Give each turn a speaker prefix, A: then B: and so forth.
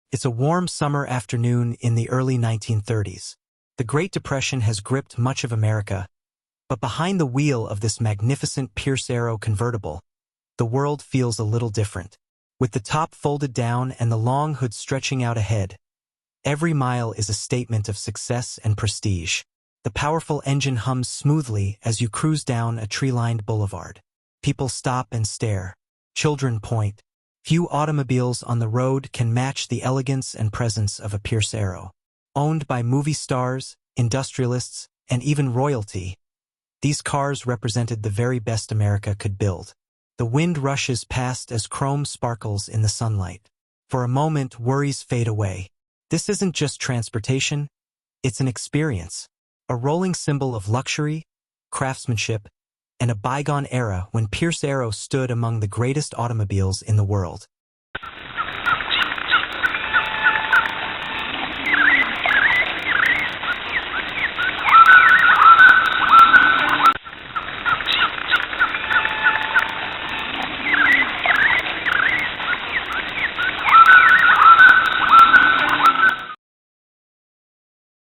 A: It's a warm summer afternoon in the early 1930s. The Great Depression has gripped much of America, but behind the wheel of this magnificent Pierce Arrow convertible, the world feels a little different. With the top folded down and the long hood stretching out ahead, every mile is a statement of success and prestige. The powerful engine hums smoothly as you cruise down a tree-lined boulevard. People stop and stare. Children point. Few automobiles on the road can match the elegance and presence of a Pierce Arrow. Owned by movie stars, industrialists, and even royalty, these cars represented the very best America could build. The wind rushes past as chrome sparkles in the sunlight. For a moment, worries fade away. This isn't just transportation, it's an experience. A rolling symbol of luxury, craftsmanship, and a bygone era when Pierce Arrow stood among the greatest automobiles in the world.